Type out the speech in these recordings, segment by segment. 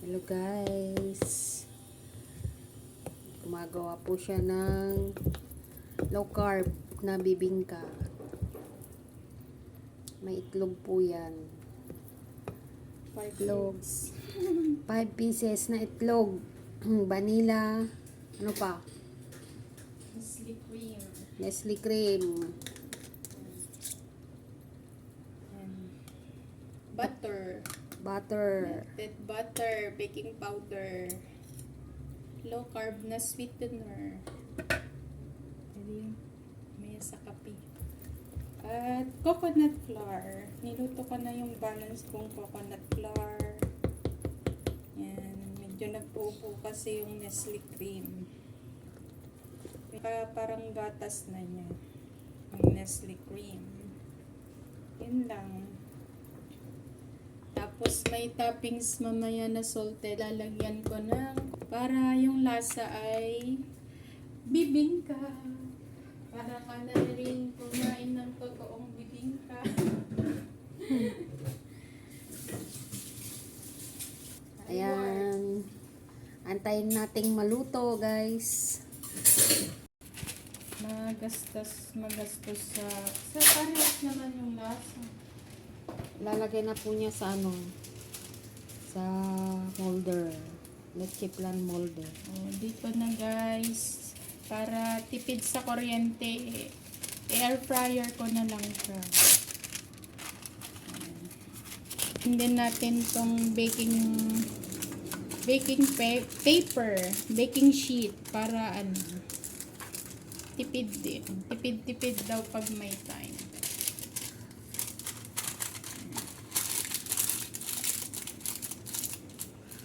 Hello guys, gumagawa po siya ng low carb na bibingka. May itlog po yan. 5 itlog. 5 pieces na itlog. Vanilla. Ano pa? Nestle cream. Nestle cream. And butter. Butter. Melted butter. Baking powder. Low carb na sweetener. Pwede may sa kape. At coconut flour. Niluto ko na yung balance kong coconut flour. Yan. Medyo nagpupo kasi yung Nestle cream. Parang gatas na niya. Yung Nestle cream. Yun lang. Tapos may toppings mamaya na salted. Lalagyan ko ng para yung lasa ay bibingka. Para ka na rin kumain ng totoong bibingka. Ayan. Antayin nating maluto guys. Magastos sa parehas naman yung lasa. Lalagay na po niya sa sa molder. Leche plan molder. Oh, dito na guys. Para tipid sa kuryente, air fryer ko na lang siya. Hindi natin tong baking paper, baking sheet para tipid din. Tipid daw pag may time.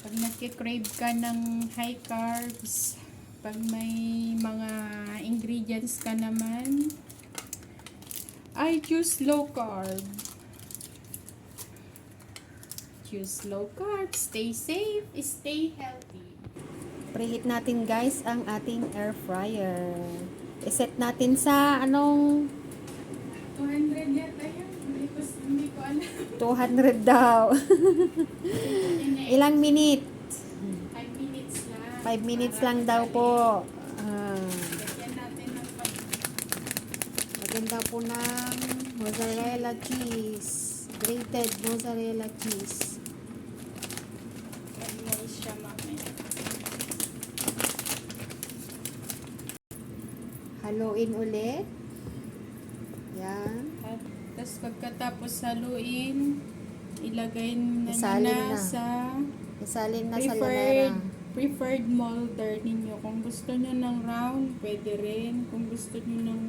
Pag nagki-crave ka ng high carbs, pag may mga ingredients ka naman, I choose low carb. Choose low carb. Stay safe, stay healthy. Preheat natin guys ang ating air fryer. I-set natin sa 200 yata yan. Hindi ko alam. 200 daw. Ilang minute? 5 minutes lang. 5 minutes lang daw po. Lagyan natin ng Lagyan daw po ng mozzarella cheese. Grated mozzarella cheese. pag-moist siya mamaya. Haluin ulit. Yan. At tapos pagkatapos haluin, ilagay na Isalin niyo na. sa Isalin na sa lanera. preferred molder ninyo. Kung gusto nyo ng round, pwede rin. Kung gusto nyo ng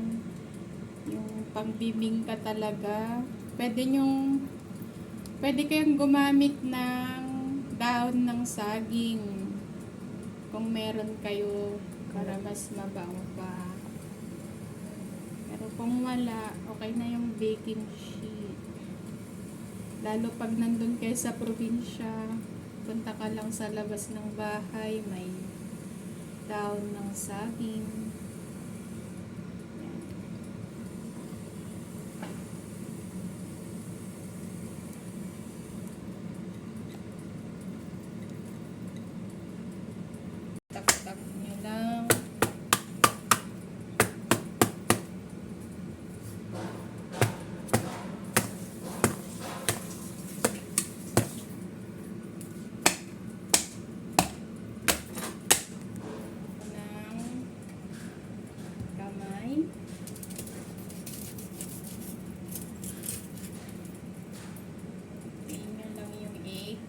yung pangbibingka talaga, pwede kayong gumamit ng dahon ng saging. Kung meron kayo, para mas mabango pa. Pero kung wala, okay na yung baking sheet. Lalo pag nandun kayo sa probinsya, punta ka lang sa labas ng bahay, may dahon ng saging. Yan. Tak-tak nyo lang. Ng kamay. Tingnan lang yung egg.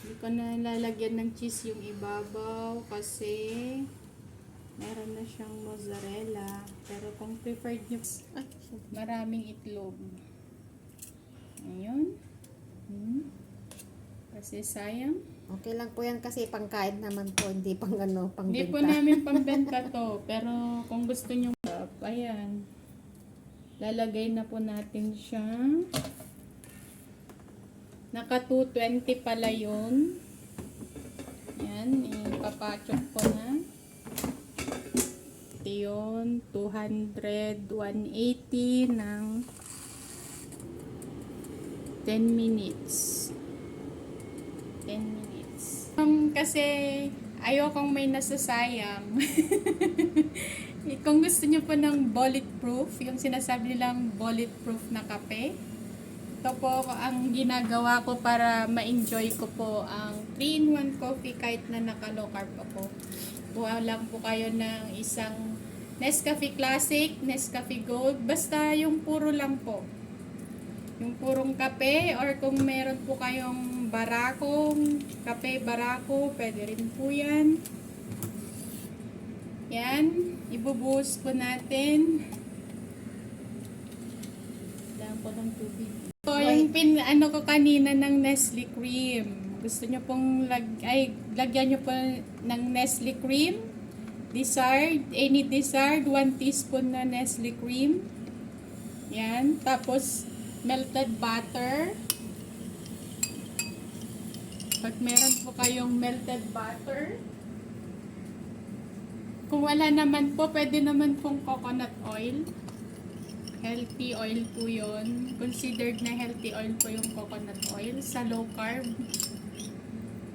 Hindi ko na lalagyan ng cheese yung ibabaw kasi meron na siyang mozzarella. Pero kung preferred nyo, maraming itlog. Ayun. Kasi sayang. Okay lang po yan kasi pangkain naman po, hindi pang Hindi po pangbenta. namin pambenta to. Pero kung gusto nyo, ayan. Lalagay na po natin siya Naka 220 pala yun. Yan, ipapachok ko na. Ito yun, 200, 180 ng 10 minutes. 10 minutes. Kasi ayokong may nasasayang. Kung gusto nyo po ng bulletproof, yung sinasabi nilang bulletproof na kape, ito po ang ginagawa ko para ma-enjoy ko po ang 3-in-1 coffee kahit na naka-low carb ako. Kuha lang po kayo ng isang Nescafe Classic, Nescafe Gold, basta yung puro lang po. Yung purong kape, or kung meron po kayong barakong, kape barako, pwede rin po yan. Yan, ibubuhos po natin. Lang po ng tubig. Ito yung ano ko kanina ng Nestle cream. Gusto nyo pong lagyan nyo po ng Nestle cream. Desired, any desired, 1 teaspoon na Nestle cream. Yan. Tapos, melted butter. Pag meron po kayong melted butter. Kung wala naman po, pwede naman pong coconut oil. Healthy oil po yun. Considered na healthy oil po yung coconut oil sa low carb.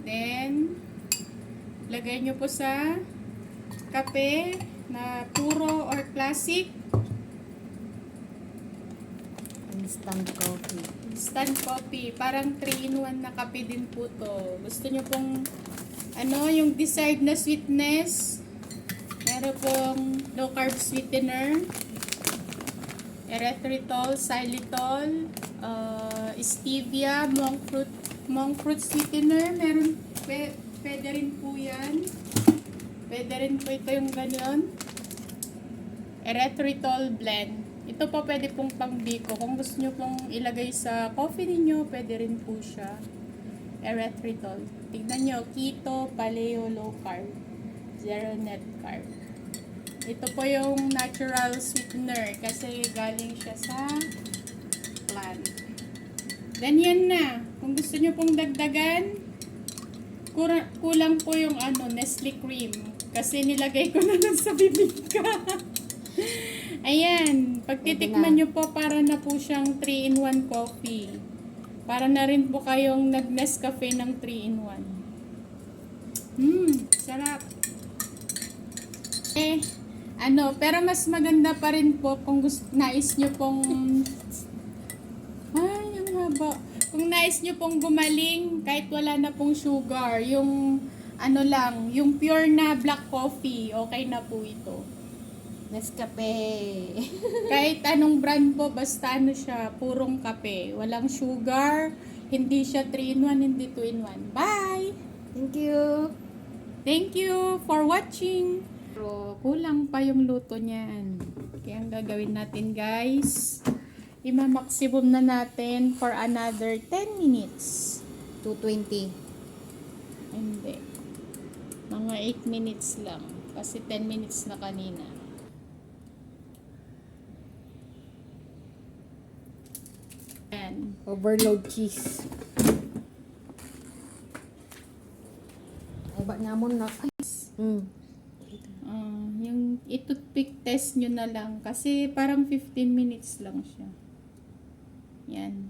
Then, lagay nyo po sa kape na puro or classic. Instant coffee. Instant coffee. Parang 3-in-1 na kape din po to. Gusto nyo pong yung desired na sweetness. Meron pong low carb sweetener. Erythritol, xylitol, stevia, monk fruit sweetener, meron, pwede rin po yan. Pwede rin po ito yung ganyan. Erythritol blend. Ito po pwede pong pangbiko. Kung gusto nyo pong ilagay sa coffee ninyo, pwede rin po siya. Erythritol. Tignan nyo, keto, paleo, low carb. Zero net carb. Ito po yung natural sweetener kasi galing siya sa plant. Then yan na. Kung gusto nyo pong dagdagan, kulang po yung Nestle cream. Kasi nilagay ko na lang sa bibingka. Ayan. Pagtitikman nyo po, para na po siyang 3-in-1 coffee. Para na rin po kayong nag-Nescafe ng 3-in-1. Sarap. Pero mas maganda pa rin po kung nais nyo pong ang haba. Kung nais nyo pong gumaling kahit wala na pong sugar, yung yung pure na black coffee, okay na po ito. Nescafe. Kahit anong brand po, basta siya, purong kape. Walang sugar, hindi siya 3-in-1, hindi 2-in-1. Bye! Thank you. Thank you for watching! Pero kulang pa yung luto niyan. Kaya ang gagawin natin guys, i-maximum na natin for another 10 minutes. 220. Hindi. Mga 8 minutes lang. Kasi 10 minutes na kanina. Ayan. Overload cheese. Ay, ba namon na. Ay. Yung i-toothpick test nyo na lang. Kasi parang 15 minutes lang siya. Yan.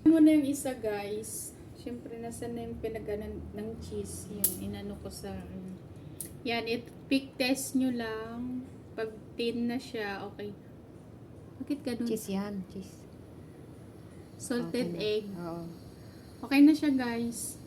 Ano na yung isa guys. Siyempre nasa na yung pinaganan ng cheese. Yan. Inano ko sa yan. I-toothpick test nyo lang. Pag tin na siya. Okay. Bakit ganun? Cheese yan. Cheese. Salted Okay na. egg. Oo. Okay na siya guys.